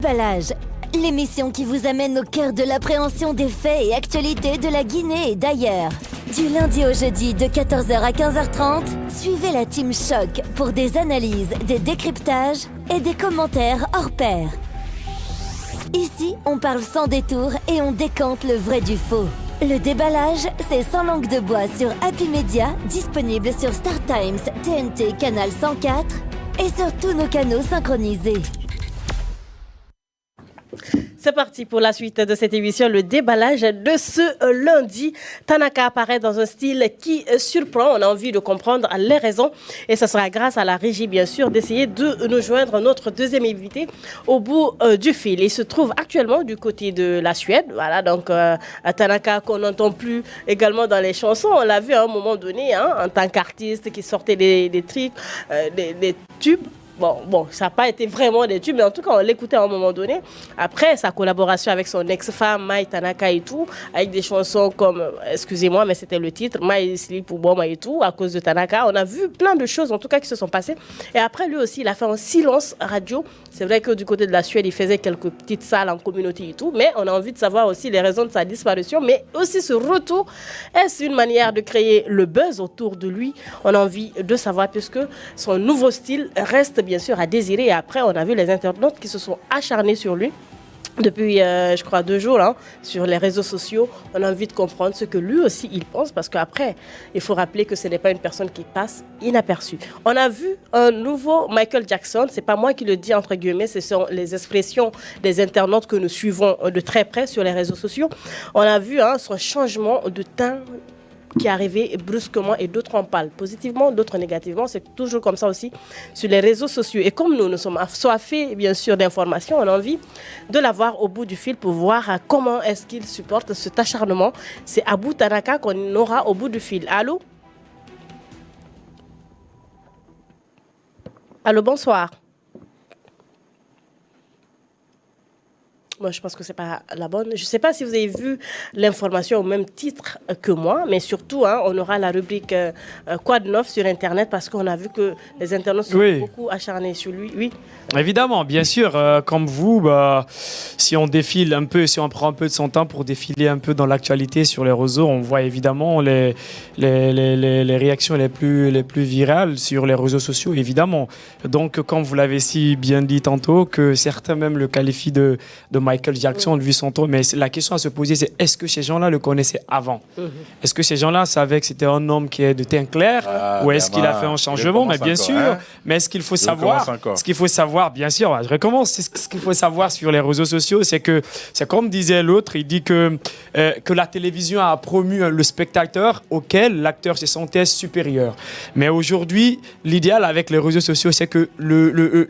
Déballage, l'émission qui vous amène au cœur de l'appréhension des faits et actualités de la Guinée et d'ailleurs. Du lundi au jeudi de 14h à 15h30, suivez la Team Choc pour des analyses, des décryptages et des commentaires hors pair. Ici, on parle sans détour et on décante le vrai du faux. Le déballage, c'est sans langue de bois sur Happy Media, disponible sur Star Times, TNT, Canal 104 et sur tous nos canaux synchronisés. C'est parti pour la suite de cette émission, le déballage de ce lundi. Tanaka apparaît dans un style qui surprend. On a envie de comprendre les raisons. Et ce sera grâce à la régie, bien sûr, d'essayer de nous joindre notre deuxième invité au bout du fil. Il se trouve actuellement du côté de la Suède. Voilà, donc Tanaka qu'on n'entend plus également dans les chansons. On l'a vu à un moment donné, en tant qu'artiste qui sortait des trucs, des tubes. Bon, ça n'a pas été vraiment des tubes, mais en tout cas, on l'écoutait à un moment donné. Après, sa collaboration avec son ex-femme, Mai Tanaka et tout, avec des chansons comme, excusez-moi, mais c'était le titre, Mai Sleep ou Boma et tout, à cause de Tanaka. On a vu plein de choses, en tout cas, qui se sont passées. Et après, lui aussi, il a fait un silence radio. C'est vrai que du côté de la Suède, il faisait quelques petites salles en communauté et tout, mais on a envie de savoir aussi les raisons de sa disparition, mais aussi ce retour. Est-ce une manière de créer le buzz autour de lui? On a envie de savoir, puisque son nouveau style reste bien sûr à désirer. Et après, on a vu les internautes qui se sont acharnés sur lui depuis, je crois, 2 jours, sur les réseaux sociaux. On a envie de comprendre ce que lui aussi, il pense, parce qu'après, il faut rappeler que ce n'est pas une personne qui passe inaperçue. On a vu un nouveau Michael Jackson. C'est pas moi qui le dis, entre guillemets, ce sont les expressions des internautes que nous suivons de très près sur les réseaux sociaux. On a vu son changement de teint qui est arrivé brusquement et d'autres en parlent positivement, d'autres négativement. C'est toujours comme ça aussi sur les réseaux sociaux. Et comme nous sommes assoiffés, bien sûr, d'informations, on a envie de l'avoir au bout du fil pour voir comment est-ce qu'il supporte cet acharnement. C'est Abou Tanaka qu'on aura au bout du fil. Allô? Allô, bonsoir. Moi, je pense que ce n'est pas la bonne. Je ne sais pas si vous avez vu l'information au même titre que moi, mais surtout, on aura la rubrique Quoi de neuf sur Internet parce qu'on a vu que les internautes sont beaucoup acharnés sur lui. Oui. Évidemment, bien sûr, comme vous, si on défile un peu, si on prend un peu de son temps pour défiler un peu dans l'actualité sur les réseaux, on voit évidemment les réactions les plus virales sur les réseaux sociaux, évidemment. Donc, comme vous l'avez si bien dit tantôt, que certains même le qualifient de Michael Jackson, vu son ton. Mais la question à se poser, c'est est-ce que ces gens-là le connaissaient avant? Est-ce que ces gens-là savaient que c'était un homme qui est de teint clair? Ou est-ce qu'il a fait un changement? Mais bien sûr. Mais ce qu'il faut savoir, bien sûr, je recommence. Ce qu'il faut savoir sur les réseaux sociaux, c'est que, c'est comme disait l'autre, il dit que la télévision a promu le spectateur auquel l'acteur se sentait supérieur. Mais aujourd'hui, l'idéal avec les réseaux sociaux, c'est que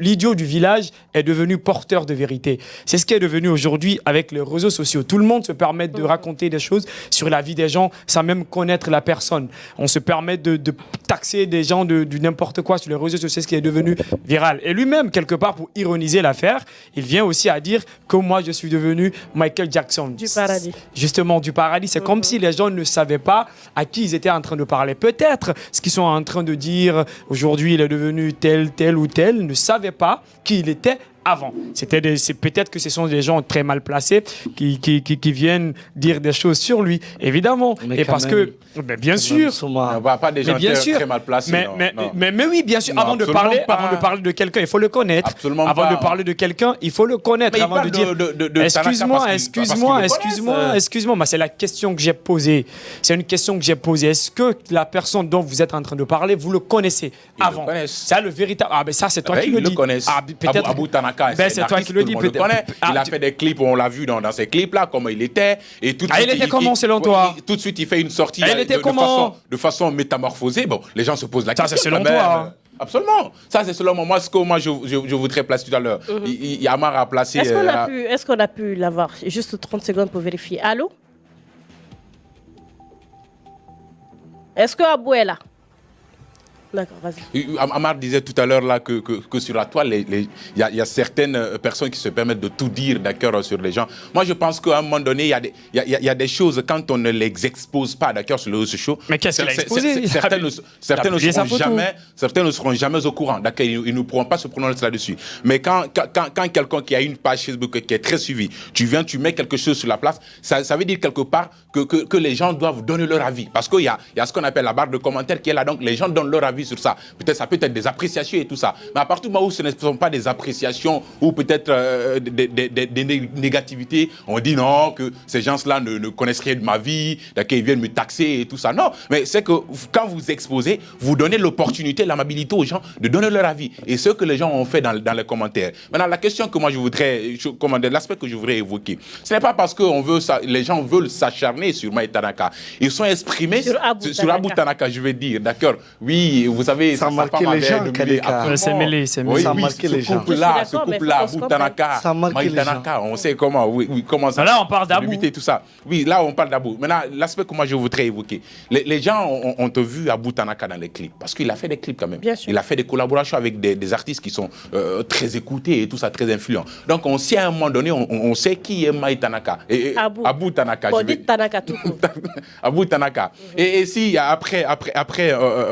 l'idiot du village est devenu porteur de vérité. C'est ce qui est devenu aujourd'hui avec les réseaux sociaux. Tout le monde se permet de raconter des choses sur la vie des gens sans même connaître la personne. On se permet de taxer des gens de n'importe quoi sur les réseaux sociaux, c'est ce qui est devenu viral. Et lui-même, quelque part, pour ironiser l'affaire, il vient aussi à dire que moi, je suis devenu Michael Jackson. Du paradis. Justement, du paradis. C'est comme si les gens ne savaient pas à qui ils étaient en train de parler. Peut-être ce qu'ils sont en train de dire, aujourd'hui, il est devenu tel ou tel, ne savaient pas qui il était avant. C'est peut-être que ce sont des gens très mal placés qui viennent dire des choses sur lui, évidemment. Mais et parce même, que, bien sûr, on ne voit pas des gens très mal placés. Mais oui, bien sûr. Avant de parler de quelqu'un, il faut le connaître. Absolument avant de parler de quelqu'un, il faut le connaître. Avant de dire, excuse-moi. Mais c'est la question que j'ai posée. C'est une question que j'ai posée. Est-ce que la personne dont vous êtes en train de parler, vous le connaissez avant? Ça, le véritable. Ah, ben ça, c'est toi qui le dis. Ils le connaissent. Peut-être. Abou Tanaka, c'est toi qui le dis. Il a fait des clips, on l'a vu dans ces clips-là, comment il était. Et tout de suite, il était comment, selon toi? Tout de suite, il fait une sortie de façon métamorphosée. Bon, les gens se posent la question. Ça, c'est selon toi. Absolument. Ça, c'est selon moi. Ce que moi, je voudrais placer tout à l'heure. Yamar a placé... Est-ce qu'on a pu l'avoir? Juste 30 secondes pour vérifier. Allô? Est-ce que Abou est là? D'accord, vas-y. Amar disait tout à l'heure là que sur la toile, il y a certaines personnes qui se permettent de tout dire, d'accord, sur les gens. Moi, je pense qu'à un moment donné, il y a des choses, quand on ne les expose pas, d'accord, sur les réseaux sociaux. Mais qu'est-ce qu'il a exposé? Certains ne seront jamais au courant, d'accord, ils ne pourront pas se prononcer là-dessus. Mais quand quelqu'un qui a une page Facebook qui est très suivie, tu mets quelque chose sur la place, ça veut dire quelque part que les gens doivent donner leur avis. Parce qu'il y a ce qu'on appelle la barre de commentaires qui est là, donc les gens donnent leur avis sur ça. Peut-être ça peut être des appréciations et tout ça. Mais à partir du moment où ce ne sont pas des appréciations ou peut-être des négativités, on dit non, que ces gens-là ne connaissent rien de ma vie, qu'ils viennent me taxer et tout ça. Non, mais c'est que quand vous exposez, vous donnez l'opportunité, l'amabilité aux gens de donner leur avis. Et ce que les gens ont fait dans les commentaires. Maintenant, la question que moi l'aspect que je voudrais évoquer, ce n'est pas parce que les gens veulent s'acharner sur Maï Tanaka. Ils sont exprimés sur Abou Tanaka, je vais dire, d'accord. Oui, vous savez, ça a marqué les gens, c'est mêlé. Oui, ça a marqué les gens. Ce couple-là, Abou Tanaka, Maï Tanaka, on sait comment ça. Là, on parle d'Abou. Tout ça. Oui, là, on parle d'Abou. Maintenant, l'aspect que moi je voudrais évoquer, les gens ont vu Abou Tanaka dans les clips, parce qu'il a fait des clips quand même. Bien sûr. Il a fait des collaborations avec des artistes qui sont très écoutés et tout ça, très influents. Donc, on sait à un moment donné, on sait qui est Maï Tanaka. Abou Tanaka. Tanaka tout court. Abou Tanaka. Et si après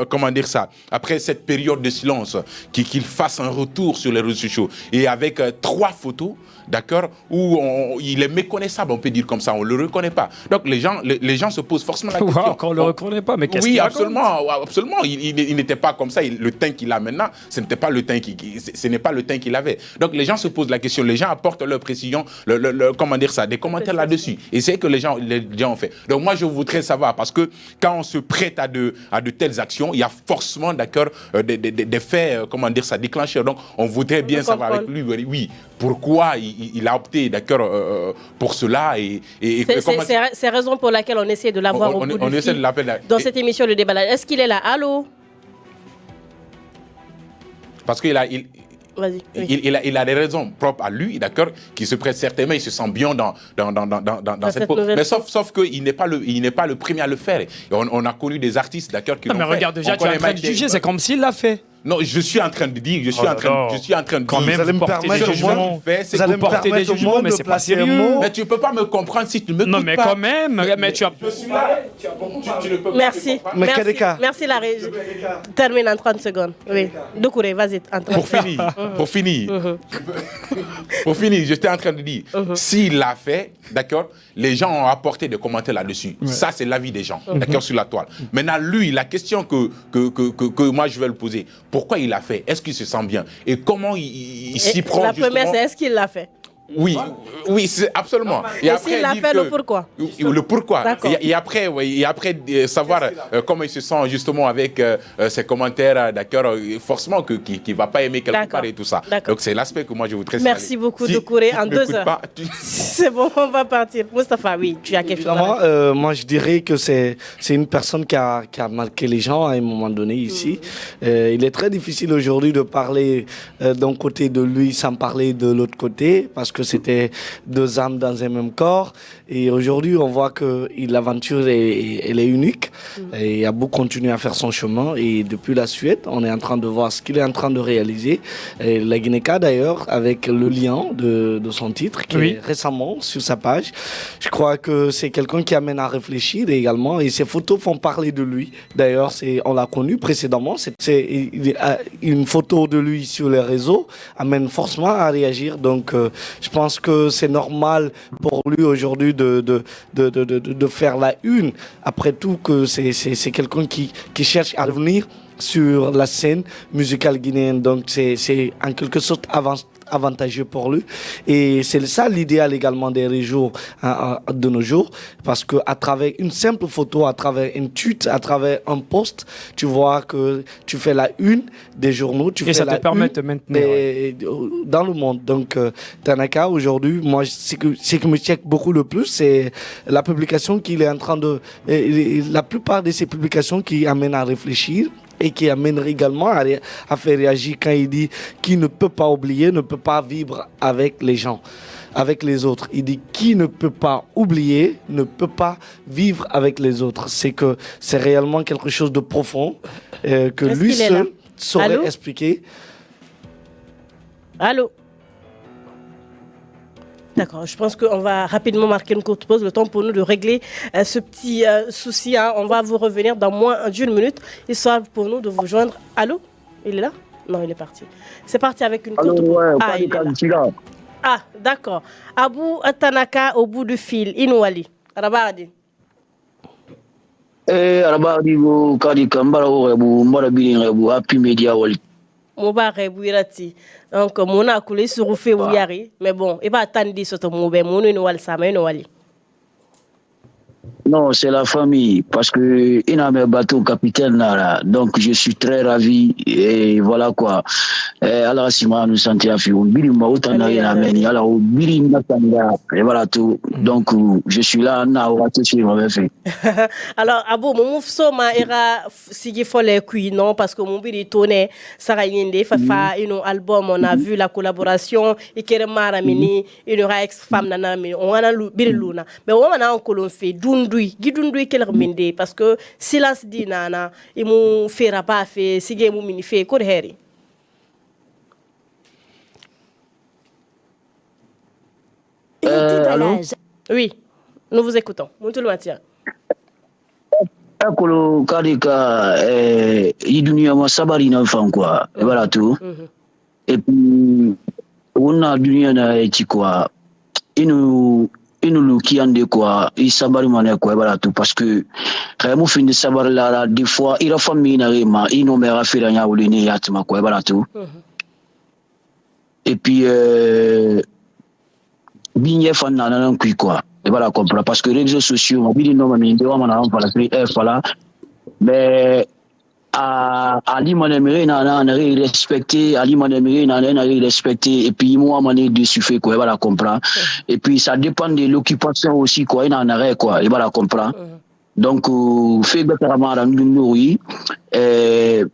comment dire ça, après cette période de silence, qu'il fasse un retour sur les réseaux sociaux et avec 3 photos, d'accord, où il est méconnaissable, on peut dire comme ça, on le reconnaît pas. Donc les gens se posent forcément la question. On le reconnaît pas, mais qu'est-ce qu'il raconte ? Absolument. Il n'était pas comme ça. Le teint qu'il a maintenant, ce n'est pas le teint qu'il avait. Donc les gens se posent la question. Les gens apportent leur précision, comment dire ça, des commentaires là-dessus. Et c'est que les gens ont fait. Donc moi je voudrais savoir, parce que quand on se prête à de telles actions, il y a forcément, d'accord, des faits, comment dire ça, déclencheurs. Donc on voudrait bien savoir avec lui, oui, pourquoi il a opté, d'accord, pour cela. C'est raison pour laquelle on essaie de l'avoir au bout du fil dans cette émission Le Déballage. Est-ce qu'il est là? Allô? Parce qu'il a... Vas-y, oui. Il a des raisons propres à lui, d'accord, qui se prête certainement, il se sent bien dans cette peau. Mais sauf qu'il n'est pas le premier à le faire. Et on a connu des artistes, d'accord, qui l'ont fait. Mais regarde, déjà, tu es en train de juger, c'est comme s'il l'a fait. Non, je suis en train de dire, je suis en train de quand même, vous allez me permettre des jugements, mais c'est pas sérieux. Mais tu peux pas me comprendre si tu me non, mais pas. quand même, mais tu as... Je suis là, tu ne peux pas merci. Merci la régie. Termine en 30 secondes. Oui. Doucouré, vas-y, en 30 secondes. Pour finir, j'étais en train de dire, s'il l'a fait, d'accord, les gens ont apporté des commentaires là-dessus. Ouais. Ça, c'est l'avis des gens, d'accord, sur la toile. Maintenant, lui, la question que moi, je vais le poser, pourquoi il l'a fait? Est-ce qu'il se sent bien? Et comment il s'y prend? La première, c'est est-ce qu'il l'a fait? Oui, c'est absolument. Et s'il l'a fait, le pourquoi? Le pourquoi. Et après savoir comment il se sent justement avec ses commentaires, d'accord, forcément qu'il ne va pas aimer quelque part et tout ça. Donc c'est l'aspect que moi je voudrais saluer. Merci beaucoup de courir en 2 heures. C'est bon, on va partir. Moustapha, oui, tu as quelque chose à dire. Moi je dirais que c'est une personne qui a marqué les gens à un moment donné ici. Il est très difficile aujourd'hui de parler d'un côté de lui sans parler de l'autre côté, parce que c'était 2 âmes dans un même corps. Et aujourd'hui, on voit que l'aventure elle est unique. Et Abou continue à faire son chemin. Et depuis la Suède, on est en train de voir ce qu'il est en train de réaliser. Et la Guinéca, d'ailleurs, avec le lien de son titre, qui est récemment sur sa page. Je crois que c'est quelqu'un qui amène à réfléchir également. Et ses photos font parler de lui. D'ailleurs, on l'a connu précédemment. Une photo de lui sur les réseaux amène forcément à réagir. Donc, je pense que c'est normal pour lui aujourd'hui de faire la une. Après tout, que c'est quelqu'un qui cherche à revenir sur la scène musicale guinéenne. Donc c'est en quelque sorte avantageux pour lui. Et c'est ça l'idéal également des réseaux de nos jours, parce qu'à travers une simple photo, à travers un tweet, à travers un post, tu vois que tu fais la une des journaux, et ça te permet de te maintenir dans le monde. Donc Tanaka, aujourd'hui, moi, ce qui me check beaucoup le plus, c'est la publication qu'il est en train de... la plupart de ces publications qui amènent à réfléchir, et qui amène également à faire réagir quand il dit qu'il ne peut pas oublier, ne peut pas vivre avec les gens. avec les autres. Il dit qui ne peut pas oublier ne peut pas vivre avec les autres. C'est que c'est réellement quelque chose de profond que lui seul saurait expliquer. Allô? D'accord, je pense qu'on va rapidement marquer une courte pause, le temps pour nous de régler ce petit souci. Hein. On va vous revenir dans moins d'une minute, histoire pour nous de vous joindre. Allô? Il est là? Non, il est parti. C'est parti avec une courte pause. Ouais, il est là. Ah, d'accord. Abou Tanaka au bout du fil, Inouali. Rabadi. Rabadi, Kadi Kambara, Morabini, Happy Media Wali. Mobare Bouirati. Donc, mon a coulé sur le fait Yari. Mais bon, il va attendre ce que mon Inouali, ça m'a Inouali. Non, c'est la famille, parce que il a un bateau capitaine là, donc je suis très ravi et voilà quoi. Alors si moi nous sentir à faire, biri ma autant na rien ameni, alors biri natanga et voilà tout. Donc je suis là na raté sur ma fait. Alors abo mon moufso ma era sigi folle kui non parce que mon biri tourné Sarah Yende fa une album on a vu la collaboration et kere mara mini une ex femme nana mais on a biri luna mais on a encore fait Gidundui quel remende parce que silence dit nana et mon fera pas fait sige mon mini fait quoi heri. Oui, nous vous écoutons. Tout le matin. Akolo kadika idunia masabari na fan quoi et voilà tout. Et puis on a dunia na eti quoi inu qui ande quoi il sabari mané quoi voilà tout parce que vraiment fin de sabar là des fois il a famille na rema ino me rafira nya ulini yatma quoi voilà tout. Et puis bigne fan na nan kui quoi et voilà comprendre parce que les réseaux sociaux mobile non mais on va voilà mais à l'immonéméré na respecté à l'immonéméré na respecté et puis moi mané dessus fait quoi voilà comprendre et puis ça dépend de l'occupation aussi quoi il en arrêt quoi et voilà comprendre donc fait bataramara oui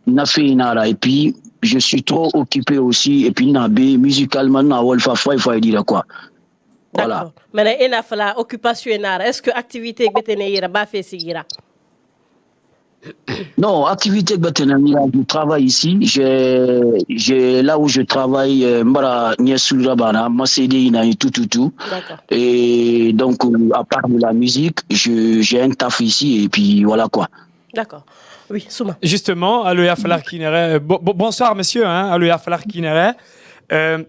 na fait inara et puis je suis trop occupé aussi et puis na b musicalement na wolfa faut dire quoi. Voilà. Mais il a fallu occupation inara est-ce que activité beteneira ba fait sigira? Non, activité beteneira je travaille ici, j'ai là où je travaille mbara nyesura bana ma CD ina tout. D'accord. Et donc à part de la musique, j'ai un taf ici et puis voilà quoi. D'accord. Oui, Souma. Justement, Aloya Falar Kinere. Bonsoir monsieur, hein, Aloya Falar Kinere.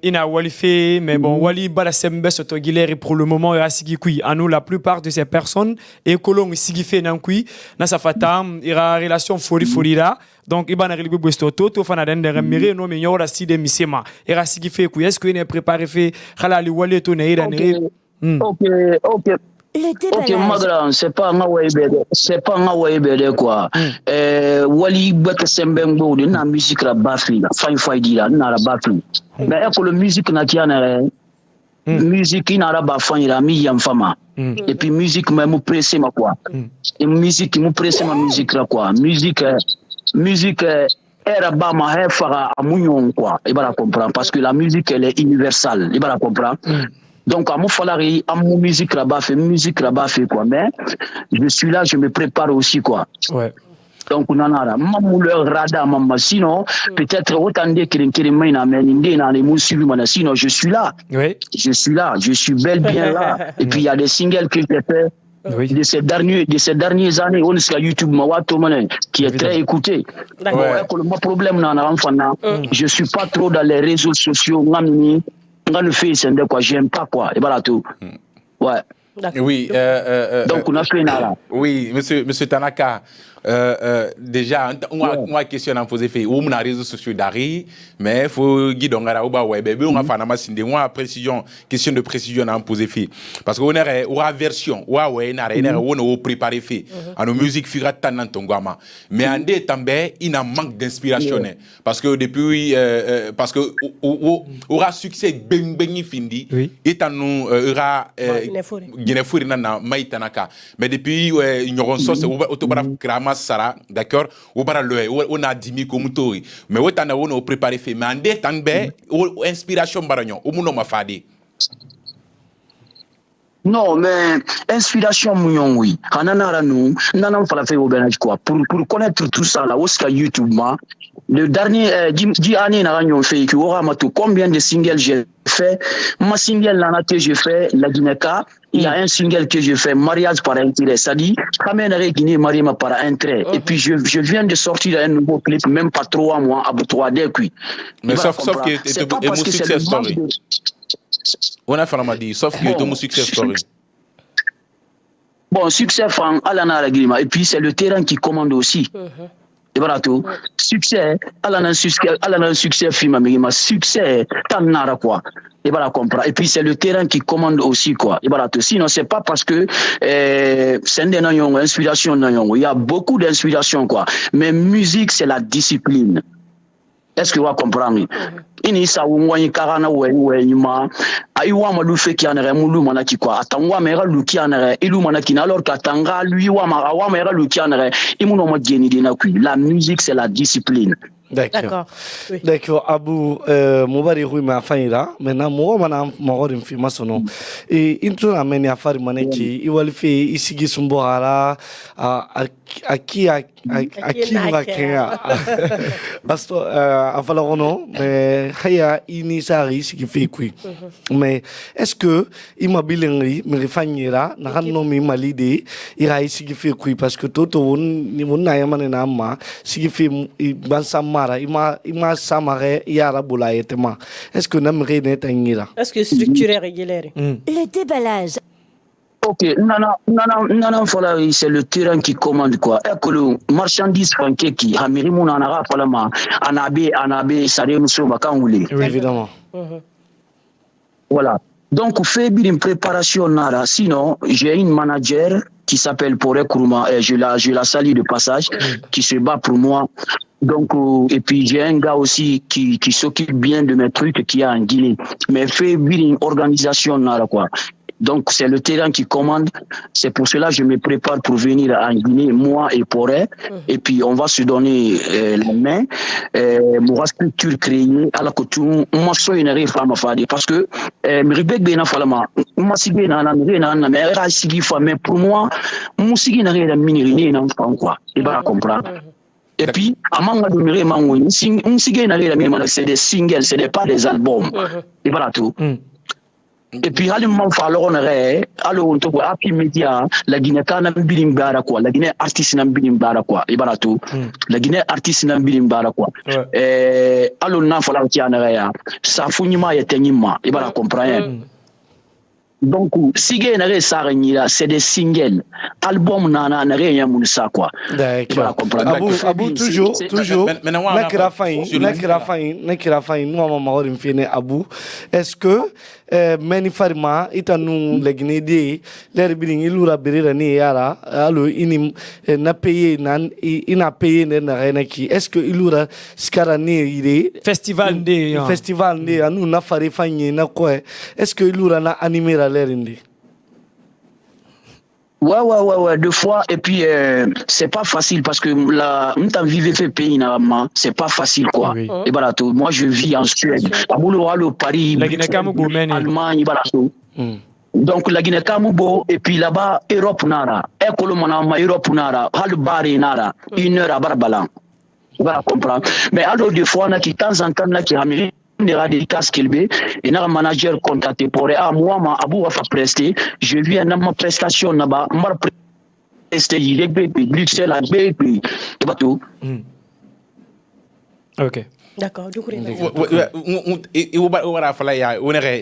Ina Wali fait, mais bon, Wali Bala Sembe Sotogileri pour le moment et Sigi Kui. À nous, la plupart de ces personnes, et Kolong Sigi fait Nankui, Nasa Fatam, ira relation Fori là. Donc, il va n'arriver à Stoto, tout fan à l'endemire, non, mais il y aura si des misema. Ira Sigi fait Kui. Est-ce qu'il est préparé fait, Halali Wali tourner, Ok. Le ok, Magra, c'est pas un Waibede quoi. Wali Bata Sembengo, de la musique la bafi, la fine dira, la bafi. Mais pour la musique nationale, musique n'a pas fin la mi fama. Et puis musique même pressé ma quoi. Et musique me pressé ma musique là quoi. Musique era ba ma hefara amunyon quoi. Et bah la comprendre parce que la musique elle est universelle. Et bah la comprendre. Donc, à mon falari, à mon musique là-bas fait quoi. Mais je suis là, je me prépare aussi quoi. Ouais. Donc, on en a là. Mamouleur rada, maman. Sinon, peut-être autant de kirimina, mais sinon, je suis là. Oui. Je suis là, je suis bel bien là. Et puis, il y a des singles que j'ai fait. Oui. De ces dernières années, on est sur YouTube, qui est très écouté. Mon problème, je suis pas trop dans les réseaux sociaux. Le fait, c'est quoi, j'aime pas quoi, et voilà tout. Ouais. Oui. Donc on a fait là. Oui, monsieur Tanaka. Déjà, on a question à poser fait. On a réseaux sociaux d'Ari, mais faut guider on a oba ouais bébé on a fait na masinde. On a précision, question de précision à poser fait. Parce qu'on a une version, ouais na on a préparé fait. À nos musiques figura tant tongama. Mais en des temps il a manque d'inspiration. Parce que depuis parce que aura succès beng findi et à nous aura Guinéfouri na Maïtanaka. Mais depuis ils n'auront sauce autobara krama sara d'accord ou bara le on a dimi comme tori mais otana on préparé fait mais en des temps inspiration baranyo o muno mafadi Non, mais inspiration mignon, oui. Hananara nous, nanam fala fait au benach quoi. Pour connaître tout ça là, Oscar YouTube, le dernier 10 années n'a rien fait que aura matou combien de singles j'ai fait. Ma single là que j'ai fait la Guinée-Ka, il y a un single que j'ai fait mariage par intérêt, ça dit Kamena Guinée marié par intérêt. Et puis je viens de sortir un nouveau clip même pas 3 mois à 3D puis. Mais sauf que et mon success story. On a fait la dit sauf que ton success story. Bon, succès fan Alana Lagrima et puis c'est le terrain qui commande aussi. Et voilà tout. Succès Alana succès film mais succès tanara quoi. Et voilà comprendre. Et puis c'est le terrain qui commande aussi quoi. Et voilà tout. Sinon c'est pas parce que c'est une inspiration non, il y a beaucoup d'inspiration quoi. Mais musique c'est la discipline. Est-ce que vous comprenez? Ini sa wonyi karana wenyi ma aiwa ma lu fe ki anere mulu mana ki kwa atangwa mera lu ki anere ilu mana ki alors katanga lui wa mera lu ki anere imuno ma geni dina ku la musique c'est la discipline. D'accord. Oui. D'accord. Abou, mobari hui ma faira. Maintenant, moi, mana magori mfima sono. Et intro na meni afari maneki. Iwalife isigi sumbohara. Aki ngakenya. Basto afala rono. Mais haya ini sari isigi fekui. Mais est-ce que imabilengi me refanyera na hanno mi malide ira isigi fekui parce que toto won ni won na yamane na ma sigi fe bansama ima samare yara boulayetema. Est-ce que n'aimerait n'être un Est-ce que structuré régulier? Le déballage. Ok, non, voilà, c'est le terrain qui commande quoi. Et que le marchandise franqué qui a mérité mon anara, voilà, anabe, sare muso bakangoulé. Oui, évidemment. Voilà. Donc, on fait une préparation nara. Sinon, j'ai une manager qui s'appelle Poré Kourouma, et je la salue de passage, qui se bat pour moi. Donc, et puis j'ai un gars aussi qui s'occupe bien de mes trucs qui est en Guinée. Mais fait une organisation là, quoi. Donc, c'est le terrain qui commande. C'est pour cela que je me prépare pour venir en Guinée, moi et Poré. Et puis, on va se donner la main. Mon structure créée, alors que tout, moi, je suis une femme à faire. Parce que, mais pour moi, mon sigi n'a rien à minériner, non, quoi. Et bien, comprendre. Et puis, c'est des singles, ce n'est pas des albums. Et voilà tout. Et puis, la Guinée Bilim quoi, la Guinée artiste Bilim quoi, et voilà tout. La Guinée artiste Bilim quoi. Alors, n'a fallu qu'il y en ait un. Ça fournit et tenima, et voilà, comprendre. Donc, Sigé n'a rien, c'est des singles. Album n'a rien, ça quoi. D'accord. Abou, toujours. Nakira fain, nous, maman, Abou. Est-ce que, Meni Farima, Itanou, les Guinédés, l'air biling, il aura béré ni yara, alors, il n'a payé, il n'a payé, qui. Est-ce que il aura scarani, il Festival de, nous, n'a faré faigné, n'a quoi. Est-ce que il aura animé la l'Indi? Ouais, 2 fois. Et puis, c'est pas facile parce que là, on vivait fait pays, c'est pas facile, quoi. Oui. Et voilà, tout. Moi, je vis en Suède. À Boulogne, Paris, Allemagne, voilà, tout. Donc, la Guinée-Kamoubo, et puis là-bas, Europe, Nara. Ekolomana, Europe, Nara. Halbari, Nara. 1 heure à Barbalan. Voilà, comprendre. Mais alors, 2 fois, on a qui, de temps en temps, là, qui a mis des casques et un manager contacté pour moi ma abou va prester je viens dans ma prestation là-bas moi prester il est Bruxelles à BP et pas tout. OK. D'accord,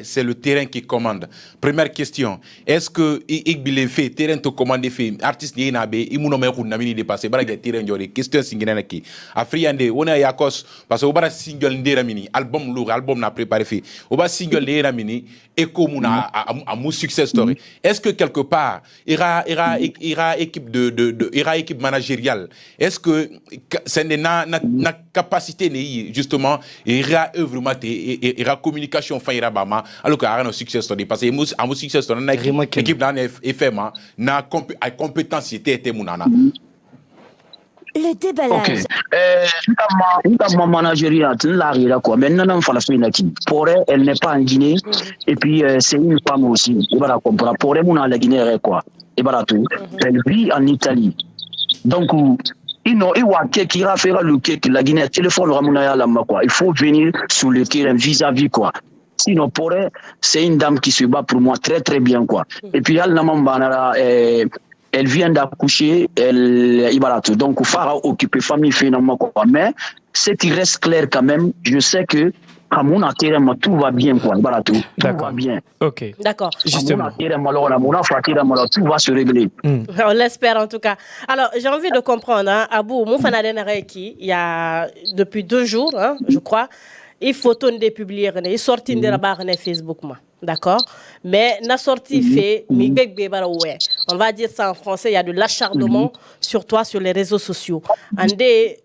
c'est le terrain qui commande. Première question, est-ce que il fait terrain te commande fait artiste ni nabe imuno me ko namini dépasser bara terrain jori question singina ki afriande on a yakos parce que obara single ndera mini album na préparé fait oba single ndera mini écho muna à mon success story. Est-ce que quelque part ira équipe ira équipe managériale, est-ce que c'est na capacité ni justement ira œuvre mate ira communication fa ira bama alors que ira no success story parce que à mon success story na équipe dans FMA na compétence était munana. Le déballage. Ma managériat, quoi. Maintenant, elle n'est pas en Guinée. Et puis, c'est une femme aussi. Voilà, comprendre. Pour elle, la Guinée, quoi. Et voilà tout. Elle vit en Italie. Donc, il la Guinée, téléphone, quoi. Il faut venir sur le terrain vis-à-vis, quoi. Sinon, pour elle, c'est une dame qui se bat pour moi très, très bien, quoi. Et puis, elle vient d'accoucher, donc il faut occuper famille finalement quoi. Mais ce qui reste clair quand même, je sais que à mon terrain tout va bien quoi, tout va bien. Ok. D'accord. Justement. Tout va se régler. On l'espère en tout cas. Alors j'ai envie de comprendre, hein, Abou, il y a depuis 2 jours, hein, je crois, il photo de publier, il sorti de la barre Facebook moi. D'accord, mais n'a sorti fait on va dire ça en français, il y a de l'acharnement sur toi sur les réseaux sociaux. C'est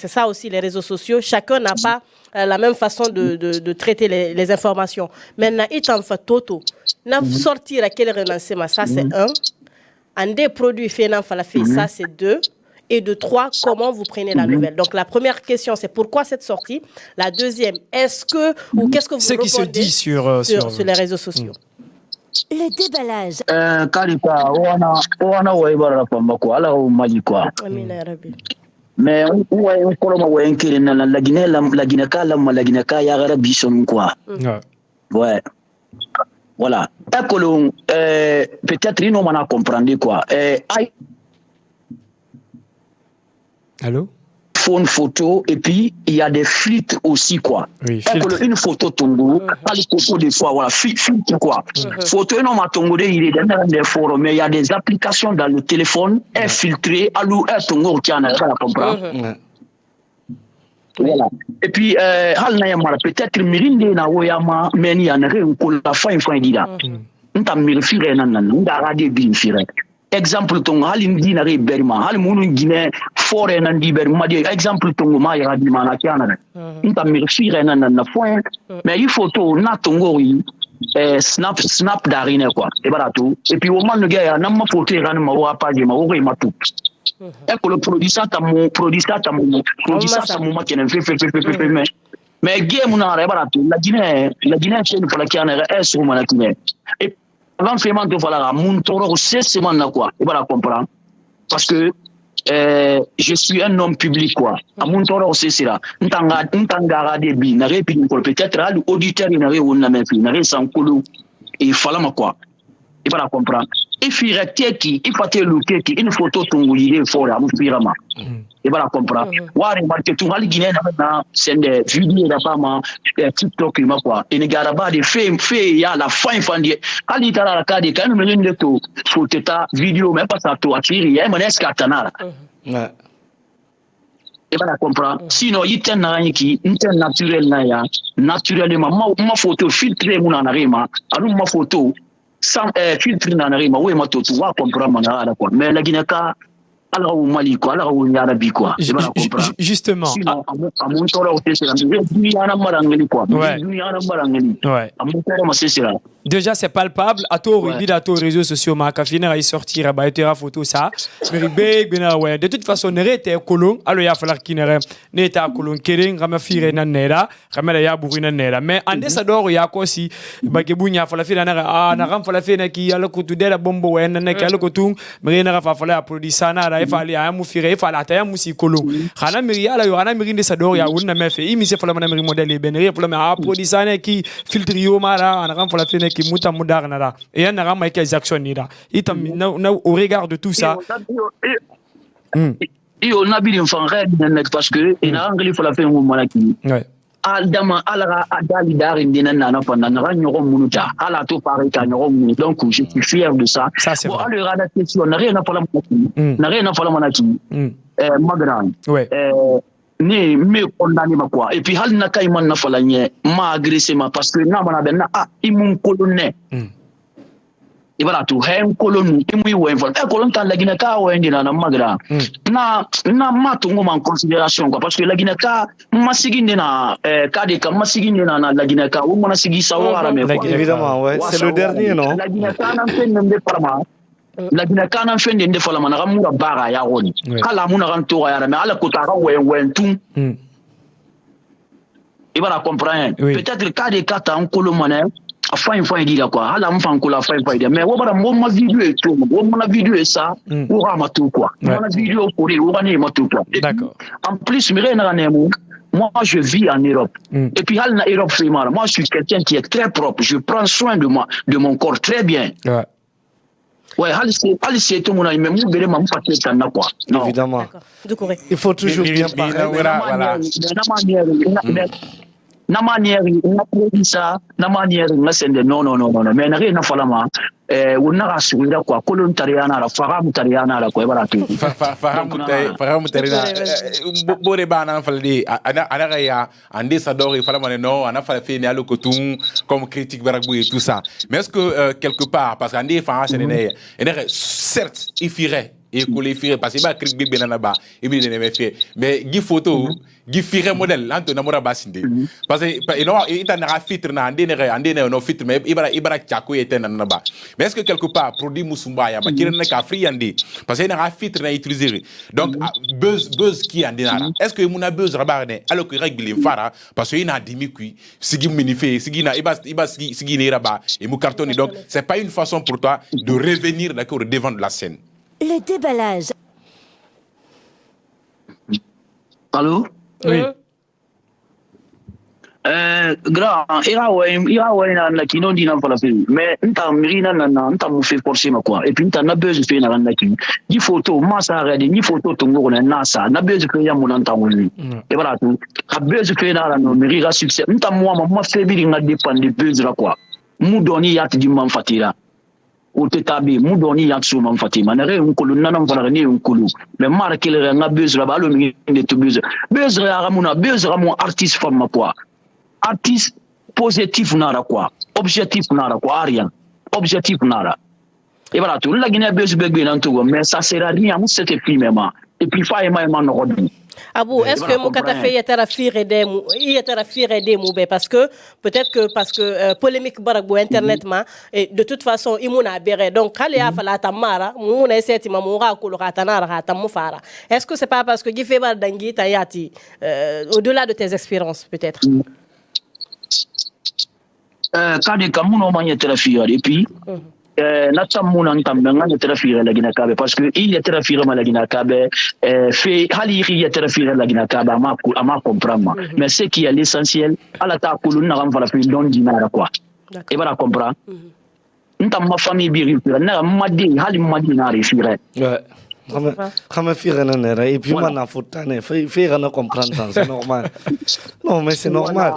ça aussi les réseaux sociaux, chacun n'a pas la même façon de traiter les informations. Maintenant il t'en fait toto n'a sortir à quel relancement, ça c'est 1, un des produits fait ça c'est 2. Et de 3, comment vous prenez la nouvelle. Donc la première question, c'est pourquoi cette sortie. La deuxième, qu'est-ce que vous ce qui se dit sur les réseaux sociaux. Le déballage. Mais ouais. Voilà. Peut-être ils n'ont pas compris quoi. Allô? Une photo et puis il y a des filtres aussi quoi. Oui, une photo tongo, pas les photos des fois voilà, filtre quoi. Photo non ma tongo il est dans des forums mais il y a des applications dans le téléphone infiltrées alou tongo qui en a pas comprendre. Voilà. Et puis hal na yamara peut-être mirinde na woyama meni anere ko la fin dida. Nta mirfire nan nda de bin fire. Exemple ton halin dinare berma hal munu gine fore nan di berma di exemple ton ma ya di mana kiana nta mirfire nan na point mais il faut to na tongo snap darine quoi et voilà tout et puis au moment le gars na ma photo ran ma wa page ma wo ma tout et pour le produit ça ta mon makene fait mais game na re voilà tout la Guinée c'est pour la kiana est sur ma Guinée et avant vraiment de voilà mon toro c'est semaine quoi et voilà comprendre parce que je suis un homme public quoi à mon toro c'est ça ntanga de bi na répéter peut-être à l'auditeur il n'aurait on n'a même plus n'a sans colo et fallait quoi et voilà comprendre et faire qui il faut te looker qui une photo tongoli il faut la mufirama et voilà comprendre wa remarquer tout hal Guinée na c'est des vidéos là pas ma TikTok il m'a quoi et ne garaba de fait ya la fin fandi ali tara la kadi kan me ne to photo ta vidéo même pas ça to atiri ya manes katana ouais et voilà comprendre sinon il ten na qui inter naturel na ya naturellement ma photo filtré mon anarima alors ma photo sans filtre na anarima ouais ma to tu va comprendre na quoi mais la Guinée ka alors au Mali quoi alors au Arabi quoi justement sinon à mon toro c'est la vie ana marangeli quoi vie ana marangeli à mon toro c'est là déjà c'est palpable à toi rubid à toi réseaux sociaux ma kafina à y sortir ba etera photo ça mais big bena ouais de toute façon nerete kolon alors il va falloir qu'il neta kolon kering rama fire na nera rama ya burina nera mais ambassadeur ya ko si ba ke bunya fala fina na na ram fala fina ki ala ko tu dela bombo wen na ke ala ko tung mais na fa fala applaudissa na il fallait à mufire il fallait à musi kolon xana miri ala yo ana miri ambassadeur ya wonna me fait imi se fala na miri modèle benere fala me applaudissa na ki filtre yo mara na ram fala fina qui muta mudarnara et on a ramé quelques actions nida itam au regard de tout ça et on a bien fait parce que il a anglais faut la faire au malaki ouais aldama alara adali darin dinana na pendant na nyoro munuta ala to pare ka nyoro munu donc je suis fier de ça bon alors à la question n'a rien à faire la manaki magran ouais ni me condamné ma quoi et puis hal na kay man na fala nye ma agressé ma parce que na bana ben na imun colonne et voilà tout hem colonne imu we vol colonne tan la Guinée ka we ndina na magra na ma to ngoma en considération quoi parce que la Guinée ka masiginde na ka de ka masiginde na la Guinée ka ou mona sigi sa wara me quoi évidemment ouais c'est le dernier non la Guinée ka na pen de parma la Guinée kana fait des fois la manara moura bara ya roni kala muna kan to ya mais ala kota ka wen tum il va la comprendre peut-être le cas des cartes en colomane enfin il faut dire quoi ala mfan ko la fa dire mais wo bara mo ma vidéo et tout mo na vidéo et ça ou rama tout quoi mo na vidéo pour ou rani ma tout quoi D'accord. En plus mire na nemu moi je vis en Europe et puis al na Europe moi je suis quelqu'un qui est très propre, je prends soin de moi de mon corps très bien. Ouais, c'est tout mon ami, mais moi, je m'en fais pas quoi. Évidemment. Il faut toujours bien parler. Voilà. Na manière, ça, na manière, non, mais n'a rien à faire là, on n'a pas su quoi, colon tariana, la faram tariana, la quoi, voilà tout. Faram tariana, Borebana, Faldi, Anaraya, Andé Sador, et Falamano, Anna Falafé, Alo Cotum, comme critique Barabou et tout ça. Mais est-ce que quelque part, parce qu'Andé Faras, certes, il ferait. Et qu'on les ferait parce que bah cric bébé nana ba et bien les fait mais gi photo gi ferait modèle là to namora basinde parce que il a na filtre na ande no filtre mais ibara chako était nana ba mais est-ce que quelque part produit musumba ya ba kirena ka free ande parce que na filtre na utiliser donc buzz qui ande na est-ce que muna buzz rabarne alors que règle fara parce que il a dimi kui sigi minifé sigi na iba sigi ne raba et mu cartonné donc c'est pas une façon pour toi de revenir d'accord devant de la scène. Le déballage. Allô? Oui. Grand, ira ouais na kino di na fala film mais nta mirina na nta mu fait forcer ma quoi et puis nta na besoin fait na kino di photo ma sa ready ni photo tongo na sa na besoin fait ya mu nta woni et voilà tout a besoin fait na no mirira succès nta ma fait bi na dépend de besoin quoi mu doni yat di man fatira o tetabi mu doni yat su man fatima na re un kulu nanam fala ni un kulu mais marque le na besoin ba lo mi de tout besoin ramuna besoin mon artiste forme quoi artiste positif nara quoi objectif nara quoi rien objectif nara et voilà tout la Guinée besoin bébé dans tout mais ça sert à rien mu c'était filmement et puis fa ema no rodin Abou, est-ce que Moukata fait des mots parce que peut-être que parce que polémique baragbo internet et de toute façon il m'a béré donc quand il a fallu tamara mon essayé mamura kolora tanara tamufara est-ce que c'est pas parce que il fait mal d'angi tayati au-delà de tes expériences peut-être quand des kamuno manye trafier et puis natamuna ntambanga ne trafier la Guinée Kabe parce que il est trafier la Guinée Kabe fait hali il est trafier la Guinée Kabe ama comprendre mais ce qui est l'essentiel ala ta kuluna ram fala fi don dinara quoi et voilà comprendre ntamma famille biri na madi hali madi na rifire Comment faire et puis on a foutu faire ne comprendre c'est normal non mais c'est normal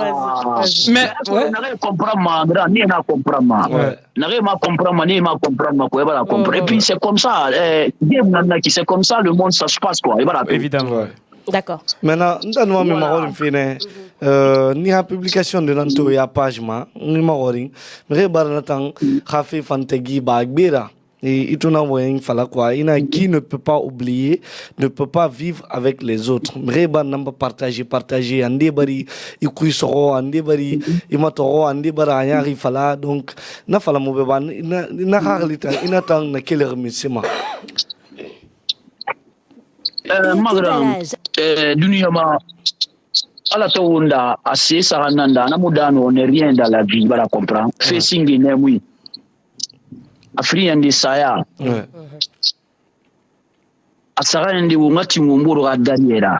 mais n'a comprendre ni na comprendre n'a ma comprendre ni ma comprendre quoi voilà comprendre et puis c'est comme ça c'est comme ça le monde ça se passe quoi et voilà évidemment d'accord maintenant nous me marron fine ni la publication de l'anto ya page ma ni marron mais barnatan khafi fantegi bagbira. Et il qui ne peut pas oublier, ne peut pas vivre avec les autres. Mreba namba partager, ande bari ikui soro, ande bari imatoro, ande bara ayari fala donc na fala mo beba na harlita ina tang na keler misima. Magram dunia ma ala tawunda assez sarananda na mudano on est rien dans la vie, voilà comprendre. Facing in oui. Afrique saya asara ndi ngati ngumburu adaniera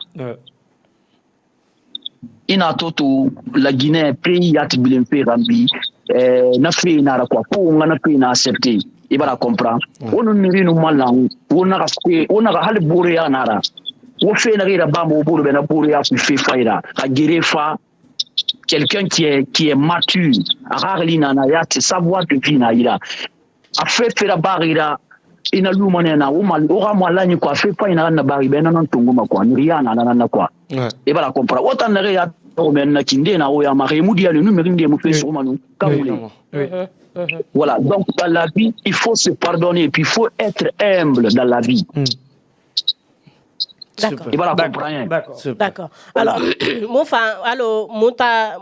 ina toto la Guinée pays yat bilempe rambi na fe na kwa ko ngana fe na accepter e bala comprendre onu mirinu malang ona ka hal buru ya nara wo fe na gira bambo buru be na buru ya ku fe faira ka girefa quelqu'un qui est mature rarely na yat savoir de vie na ira a fait la barrière ina lumane na ora mwalani kwa fait pas ina na barrière na ntunguma kwa riana na kwa e bala comprendre autant na ya o men na kinde na o ya mari mudi ya le numéro ndé mo fait sur manu kamule voilà donc dans la vie il faut se pardonner et puis il faut être humble dans la vie D'accord. Et voilà, comprendre. D'accord. Alors,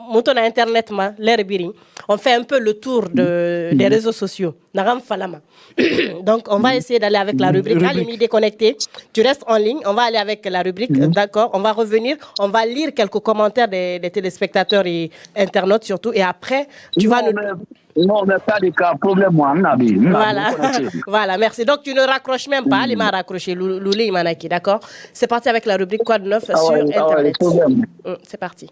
mon ton internet, on fait un peu le tour des réseaux sociaux. Donc, on va essayer d'aller avec la rubrique. Alimi déconnecté. Tu restes en ligne. On va aller avec la rubrique. D'accord. On va revenir. On va lire quelques commentaires des téléspectateurs et internautes surtout. Et après, tu vas nous... Non, mais pas de cas, problème, moi, Voilà, merci. Donc, tu ne raccroches même pas. Il m'a raccroché, Loulé Imanaki, d'accord? C'est parti avec la rubrique Quoi de neuf sur Internet. C'est parti.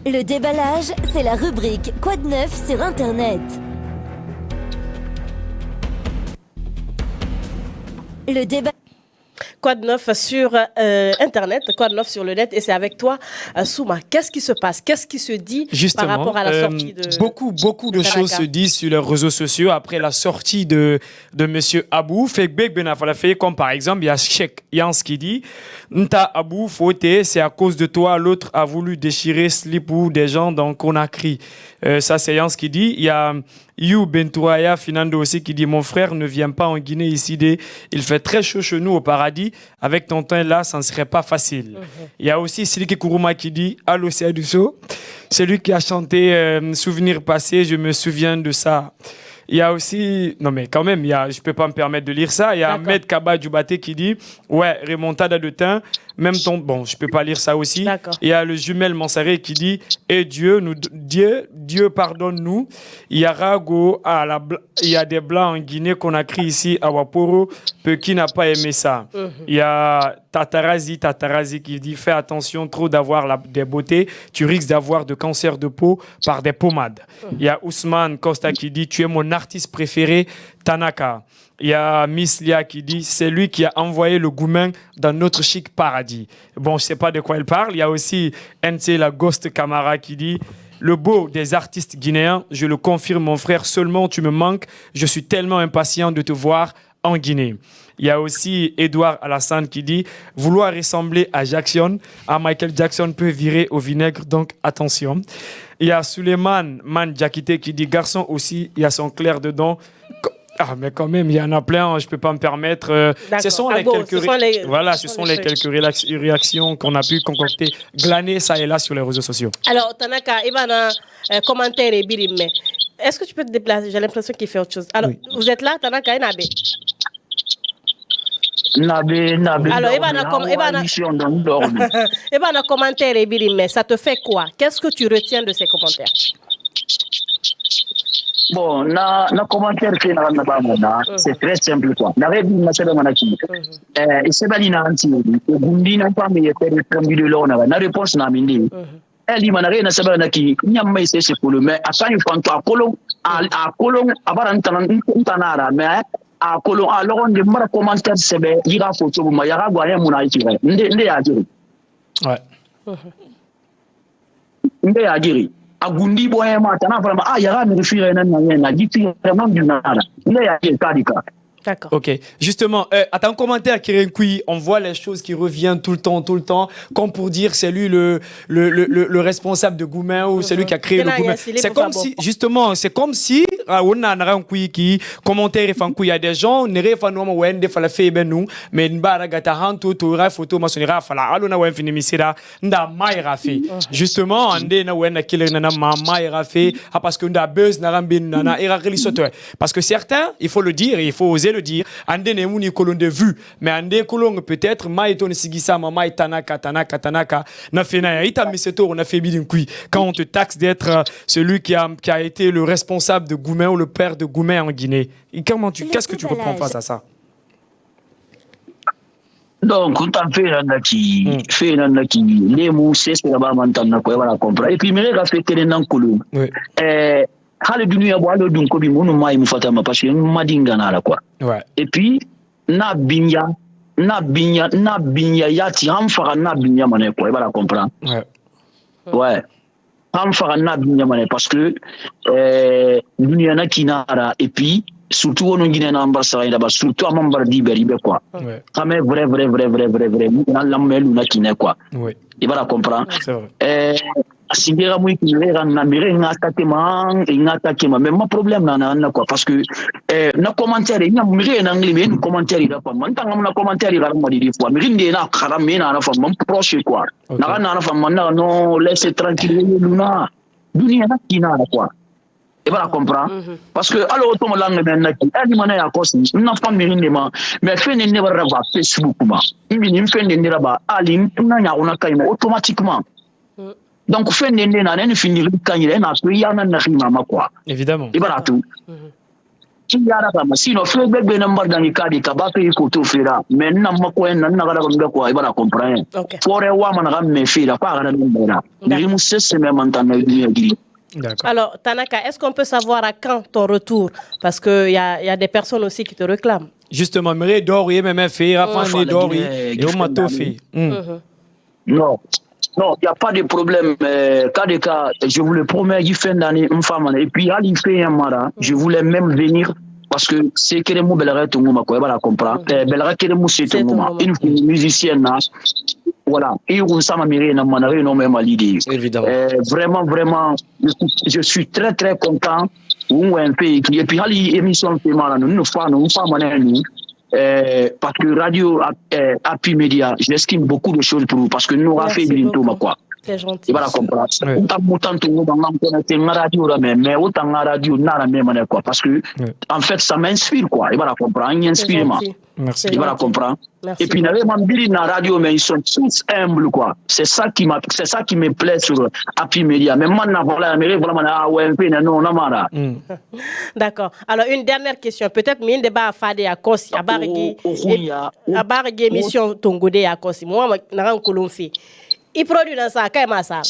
Le déballage, c'est la rubrique Quoi de neuf sur Internet. Le débat... Quoi de neuf sur Internet, quoi de neuf sur le net, et c'est avec toi, Souma. Qu'est-ce qui se passe? Qu'est-ce qui se dit justement, par rapport à la sortie de... Beaucoup de choses se disent sur les réseaux sociaux après la sortie de Monsieur Abou. Comme par exemple, il y a Cheikh Yans qui dit « Nta Abou, fauté, c'est à cause de toi, l'autre a voulu déchirer slipou des gens dans Conakry. » Ça, c'est Yans qui dit. Il y a You Bentouaya Finando aussi qui dit « Mon frère ne vient pas en Guinée ici. Il fait très chaud chez nous au paradis. Avec ton teint là, ça ne serait pas facile. » Il y a aussi Siliki Kourouma qui dit « Allô, c'est Adusso. C'est lui qui a chanté Souvenir passé, je me souviens de ça. » Il y a aussi, non mais quand même, je peux pas me permettre de lire ça. Il y a Ahmed Kaba Djoubaté qui dit, ouais, remontada de teint, même ton, bon, je peux pas lire ça aussi. Il y a le jumelle Mansaré qui dit, et Dieu pardonne-nous. Il y a Rago, il y a des blancs en Guinée qu'on a créé ici à Waporo, qui n'a pas aimé ça. Il y a Tatarazi qui dit, fais attention, trop d'avoir des beautés, tu risques d'avoir de cancer de peau par des pommades. Il y a Ousmane Costa qui dit, tu es mon artiste préféré, Tanaka. Il y a Miss Lia qui dit, c'est lui qui a envoyé le goumen dans notre chic paradis. Bon, je sais pas de quoi elle parle. Il y a aussi NC, la Ghost Camara qui dit, le beau des artistes guinéens, je le confirme mon frère, seulement tu me manques, je suis tellement impatient de te voir en Guinée. Il y a aussi Edouard Alassane qui dit vouloir ressembler à Michael Jackson peut virer au vinaigre, donc attention. Il y a Suleiman Man Jakite qui dit garçon aussi, il y a son clair dedans. Ah, mais quand même, il y en a plein, je ne peux pas me permettre. Ce sont les quelques réactions qu'on a pu concocter, glaner ça et là sur les réseaux sociaux. Alors, Tanaka, il y a un commentaire et birim. Est-ce que tu peux te déplacer? J'ai l'impression qu'il fait autre chose. Alors, vous êtes là, Tanaka et Nabe? Alors, il y a un commentaire et birim. Ça te fait quoi? Qu'est-ce que tu retiens de ces commentaires? Bon, na commentaire que na ba mona, c'est très simple quoi. Na rebi na sebe mona ki. Isebali na anti, gundi na pa me yete répondu de l'ona. Na réponse na mindi. Elle mana re na sebe na ki, nyamma ise se polo mais asani kwanto akolo abara ntanara mais akolo alors on de mara commentaire sebe ira photo bu ma yara gwa mona ikire. Nde ya jiri. Ouais. Nde ya jiri. Agundi boye mata na vraiment yara me refire na dit vraiment du nada. Il y a kadika. D'accord. Ok. Justement, à ton commentaire, Kirenkui, on voit les choses qui reviennent tout le temps, comme pour dire c'est lui le responsable de Goumen ou c'est lui qui a créé le Goumen. C'est comme si, justement, on a un qui commentaire il y a des gens nere fa no wende fa la fe benu mais nbara gata hanto to ra photo masonira fa la alona wen fini misira nda mai rafi justement ande na wen killer na mai rafi parce que nda buzz na rambin na era relisoto parce que certains il faut le dire, il faut oser le dire ande ne muni kolon de vue mais ande kolon peut-être mai ton sigisa mai tanaka na fena ita miseto on a fait bidin kui quand on te taxe d'être celui qui a été le responsable de Goumen ou le père de Goumen en Guinée. Qu'est-ce que tu reprends face à ça? Donc, on t'a fait un naki, les mots, c'est ce que là-bas, maintenant, quoi, voilà, comprendre. Et puis, mais il a fait télé dans le colon. Hale dunia bo alo dun ko bi munu mai mu fata ma parce que madinga na la quoi. Ouais. Et puis na binya yati ham fara na binya mané quoi, voilà comprendre. Ouais. Ham fara na binya mané parce que dunia na kinara et puis surtout on ngine na ambassa ida ba surtout amambar di beribe quoi. Ouais. Kamé vrai na lamelu na kiné quoi. Ouais. Et voilà comprendre. C'est vrai. Asingera moi qui lera na mere ngata ma même problème na quoi parce que na commentaire na mere na ngli men commentaire ira quoi man tanga na commentaire ira mo di fois mere ndi na khara me na fa man proche quoi na fa man na no laisse tranquille luna dunia na kina quoi et voilà comprendre parce que alors to langue men na ki ani mana ya kosi na fa mere ndi ma mais fait ne ba raba Facebook ma mi fait ne raba ali na nya ona kai automatiquement. Donc, fin d'année, on a fini quand il est il y a un quoi. Évidemment. Et voilà tout. Sinon, fait bébé number dans les cas de Kabaka et Koto Fera. Mais n'a pas quoi, n'a pas quoi, il va la comprendre. Pour un homme, on a même fait la part à la mais il c'est même en temps de Alors, Tanaka, est-ce qu'on peut savoir à quand ton retour? Parce qu'il y a des personnes aussi qui te réclament. Justement, Méré Dori, même fait, Rafan Dori, et au mato fait. Non. Non, il n'y a pas de problème. Cas, je voulais promettre qu'il fait d'année une femme. Et puis, il fait un mara. Je voulais même venir parce que c'est que les mots bellerait tout le monde, quoi. Voilà, comprendre. Bellerait que les mots, c'est tout le monde. Une musicienne, voilà. Et on s'en mérite, on a même à l'idée. Évidemment. Vraiment, je suis très, très content. Un pays qui, et puis, l'émission, c'est marrant. Nous, femmes, parce que Radio Happy Media, j'estime beaucoup de choses pour vous parce que nous avons fait bientôt quoi. C'est gentil. Et voilà comprendre. Autant tout le monde en radio mais autant la radio n'a la même quoi parce que en fait ça m'inspire quoi. Et voilà comprendre, il inspire moi. Merci. Et voilà comprendre. Merci. Et puis n'avez pas dit dans la radio mais ils sont tous humbles quoi. C'est ça qui me plaît sur Happy Media. Mais moi n'a voilà non mara. D'accord. Alors une dernière question, peut-être mais un débat à faire à Kosi, à barguer émission Tongode à Kosi. Moi n'a un colomfi. Il produit dans ça, quand même ça.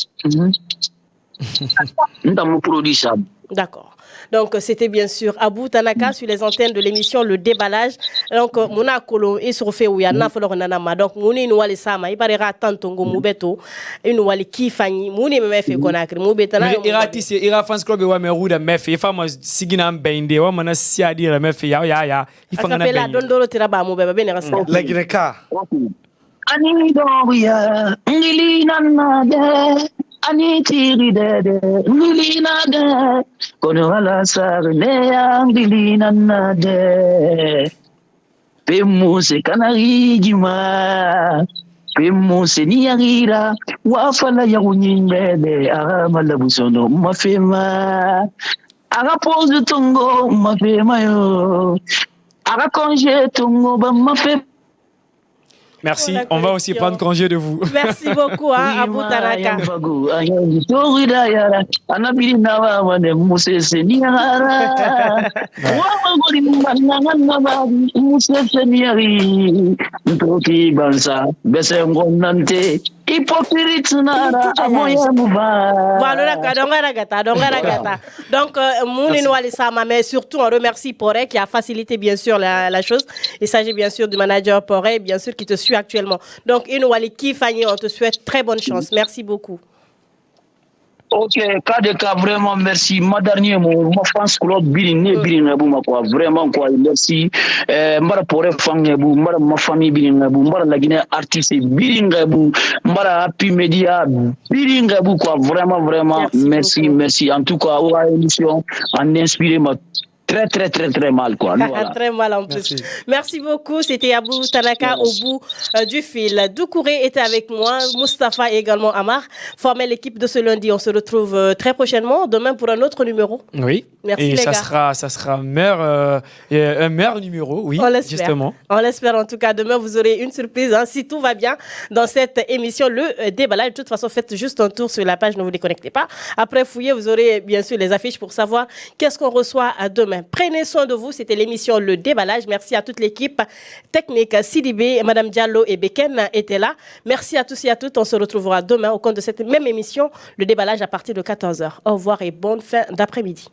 Nous produit ça. D'accord. Donc, c'était bien sûr Abou Tanaka sur les antennes de l'émission Le Déballage. Donc, Mona Kolo et sur fait où il y a Nafolo Nanama. Donc, Mouni nous allons sama. Il paraît tant ngo Moubeto. Il nous allons qui fanny. Mouni me fait connaître. Moubetana. Irati, Ira Fans Club, ouais, mais Rouda Mefe. Il faut moi signer bende. Ouais, mon assis à dire Mefe. Ya. Il faut qu'on a. Dondoro tiraba Moubeba Benera. La Guinée-Ka. Ani doria ngilina nade ani tiri dede ngilina de kono ala sarne ngilina nade pemuse kanari jima pemuse niyagira wafala ya unyimbe amala busono mafema aga pose tongo mafema yo aga congé tongo ba mafema. Merci, on va aussi prendre congé de vous. Merci beaucoup, Abou Tanaka. Donc, mais surtout on remercie Poré qui a facilité bien sûr la chose. Il s'agit bien sûr du manager Poré, bien sûr qui te suit actuellement. Donc, Inouali Kifani, on te souhaite très bonne chance. Merci beaucoup. Ok, Kadeka, vraiment merci. Ma dernière mot, ma France club biring quoi, vraiment quoi, merci. Mara Poré Fangebou, Mara ma famille biringabou, Mara la Guinée artiste biringabou, Mara Happy Media biringabou quoi, vraiment merci. En tout cas, au émission, en inspiré ma très mal quoi. Voilà. Très mal en plus. Merci beaucoup. C'était Abou Tanaka au bout du fil. Doucouré était avec moi, Mustapha et également Amar formaient l'équipe de ce lundi. On se retrouve très prochainement demain pour un autre numéro. Oui. Merci et les ça gars. sera un meilleur numéro, oui, justement. On l'espère en tout cas. Demain, vous aurez une surprise, si tout va bien, dans cette émission, le déballage. De toute façon, faites juste un tour sur la page, ne vous déconnectez pas. Après, fouillez, vous aurez bien sûr les affiches pour savoir qu'est-ce qu'on reçoit à demain. Prenez soin de vous. C'était l'émission Le Déballage. Merci à toute l'équipe technique. Sidibé, Madame Diallo et Beken étaient là. Merci à tous et à toutes. On se retrouvera demain au compte de cette même émission, Le Déballage, à partir de 14h. Au revoir et bonne fin d'après-midi.